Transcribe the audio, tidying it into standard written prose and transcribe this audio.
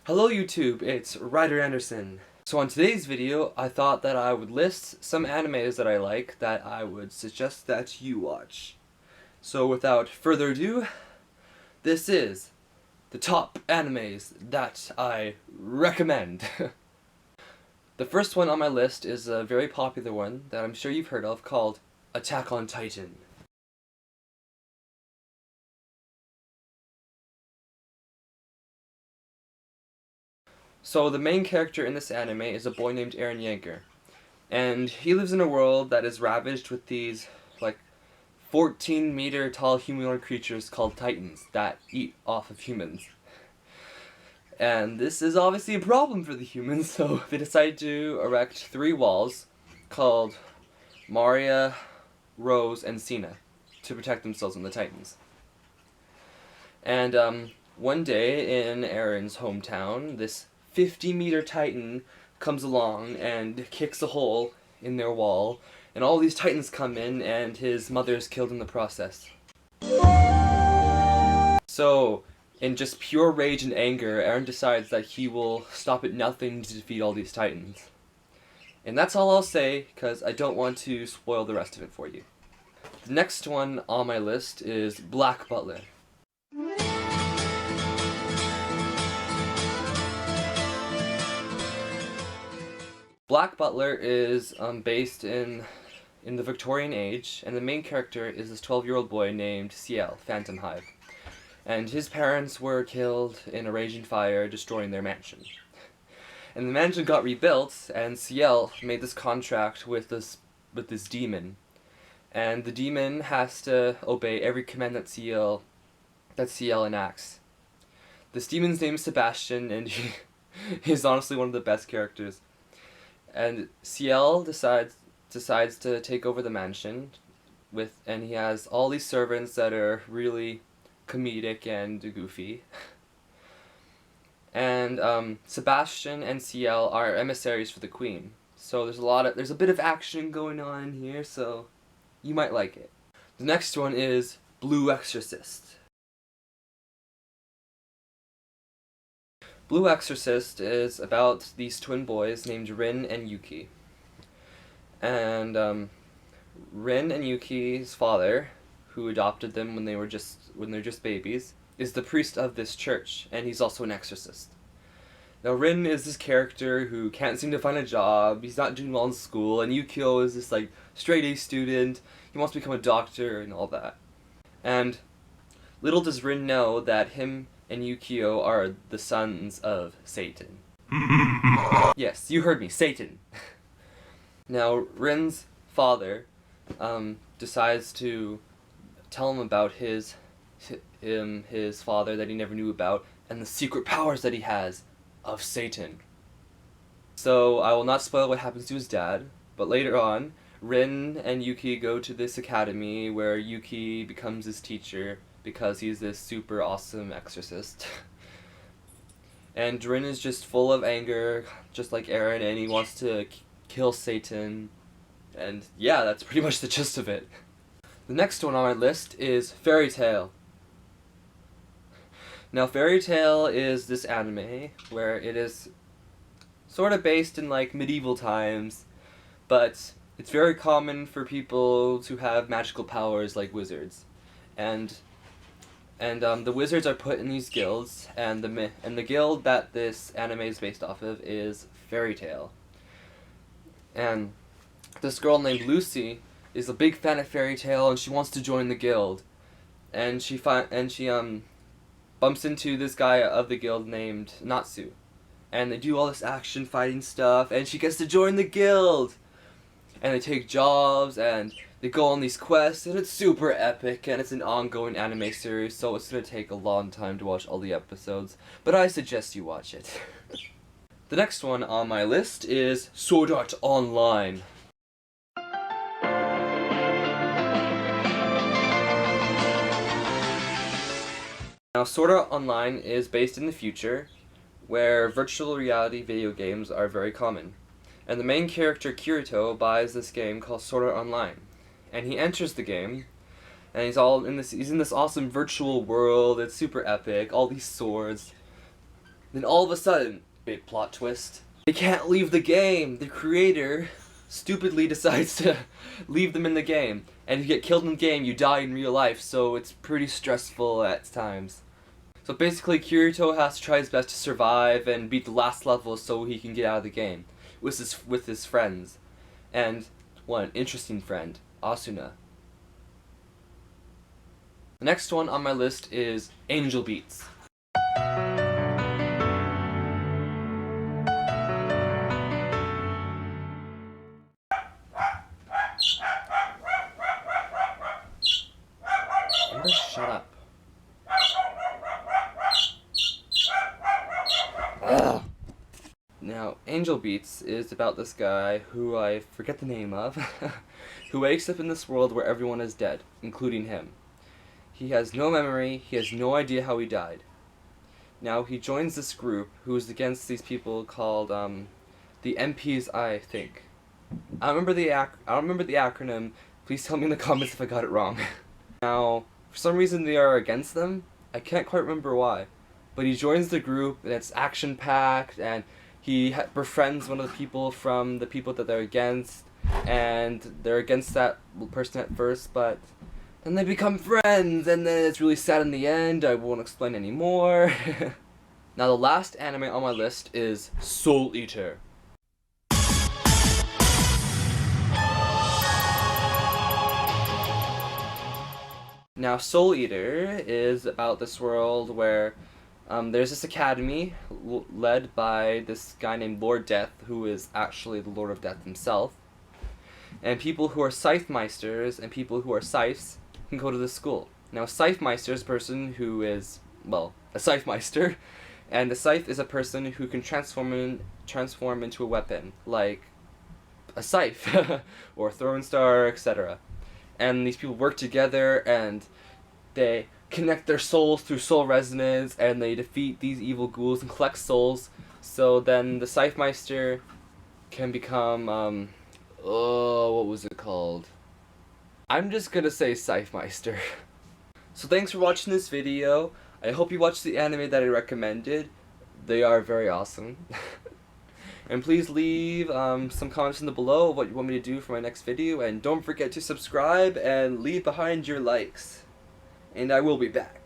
Hello YouTube, it's Ryder Anderson. So on today's video, I thought that I would list some animes that I like that I would suggest that you watch. So without further ado, this is the top animes that I recommend. The first one on my list is a very popular one that I'm sure you've heard of called Attack on Titan. So the main character in this anime is a boy named Eren Yeager, and he lives in a world that is ravaged with these, 14-meter tall humanoid creatures called Titans that eat off of humans. And this is obviously a problem for the humans, so they decide to erect 3 walls called Maria, Rose, and Sina to protect themselves from the Titans. And one day in Eren's hometown, this 50-meter Titan comes along and kicks a hole in their wall, and all these Titans come in, and his mother is killed in the process. So, in just pure rage and anger, Eren decides that he will stop at nothing to defeat all these Titans. And that's all I'll say, because I don't want to spoil the rest of it for you. The next one on my list is Black Butler. Black Butler is based in the Victorian age, and the main character is this 12-year-old boy named Ciel, Phantom Hive. And his parents were killed in a raging fire, destroying their mansion. And the mansion got rebuilt, and Ciel made this contract with this demon. And the demon has to obey every command that Ciel enacts. This demon's name is Sebastian, and he is honestly one of the best characters. And Ciel decides to take over the mansion, and he has all these servants that are really comedic and goofy. And Sebastian and Ciel are emissaries for the queen. So there's a bit of action going on here, so you might like it. The next one is Blue Exorcist. Blue Exorcist is about these twin boys named Rin and Yuki. And Rin and Yuki's father, who adopted them when they're just babies, is the priest of this church, and he's also an exorcist. Now Rin is this character who can't seem to find a job, he's not doing well in school, and Yukio is this straight A student, he wants to become a doctor and all that. And little does Rin know that him and Yukio are the sons of Satan. Yes, you heard me, Satan. Now, Rin's father decides to tell him about his father that he never knew about, and the secret powers that he has of Satan. So, I will not spoil what happens to his dad, but later on, Rin and Yuki go to this academy where Yuki becomes his teacher, because he's this super awesome exorcist. And Rin is just full of anger, just like Eren, and he wants to kill Satan. And yeah, that's pretty much the gist of it. The next one on my list is Fairy Tail. Now, Fairy Tail is this anime where it is sort of based in medieval times, but it's very common for people to have magical powers like wizards. And the wizards are put in these guilds, and the guild that this anime is based off of is Fairy Tail. And this girl named Lucy is a big fan of Fairy Tail, and she wants to join the guild. And she bumps into this guy of the guild named Natsu, and they do all this action fighting stuff, and she gets to join the guild. And they take jobs, and they go on these quests, and it's super epic, and it's an ongoing anime series, so it's going to take a long time to watch all the episodes, but I suggest you watch it. The next one on my list is Sword Art Online. Now, Sword Art Online is based in the future, where virtual reality video games are very common. And the main character, Kirito, buys this game called Sword Art Online. And he enters the game, and he's in this awesome virtual world. It's super epic, all these swords. Then all of a sudden, big plot twist, they can't leave the game. The creator stupidly decides to leave them in the game. And if you get killed in the game, you die in real life, so it's pretty stressful at times. So basically, Kirito has to try his best to survive and beat the last level so he can get out of the game with his friends. And one interesting friend, Asuna. The next one on my list is Angel Beats. Shut up. Ugh. Now, Angel Beats is about this guy who I forget the name of, who wakes up in this world where everyone is dead, including him. He has no memory, he has no idea how he died. Now, he joins this group who is against these people called, the MPs, I think. I don't remember the acronym. Please tell me in the comments if I got it wrong. Now, for some reason they are against them. I can't quite remember why. But he joins the group, and it's action-packed, and he befriends one of the people from the people that they're against, and they're against that person at first, but then they become friends, and then it's really sad in the end. I won't explain anymore. Now the last anime on my list is Soul Eater. Now, Soul Eater is about this world where there's this academy led by this guy named Lord Death, who is actually the Lord of Death himself. And people who are Scythe Meisters and people who are Scythes can go to this school. Now, a Scythe Meister is a person who is, well, a Scythe Meister, and a Scythe is a person who can transform into a weapon, like a scythe, or a throwing star, etc. And these people work together, and they connect their souls through soul resonance, and they defeat these evil ghouls and collect souls. So then the Scythe Meister can become, what was it called? I'm just gonna say Scythe Meister. So thanks for watching this video. I hope you watched the anime that I recommended. They are very awesome. And please leave some comments in the below of what you want me to do for my next video, and don't forget to subscribe and leave behind your likes. And I will be back.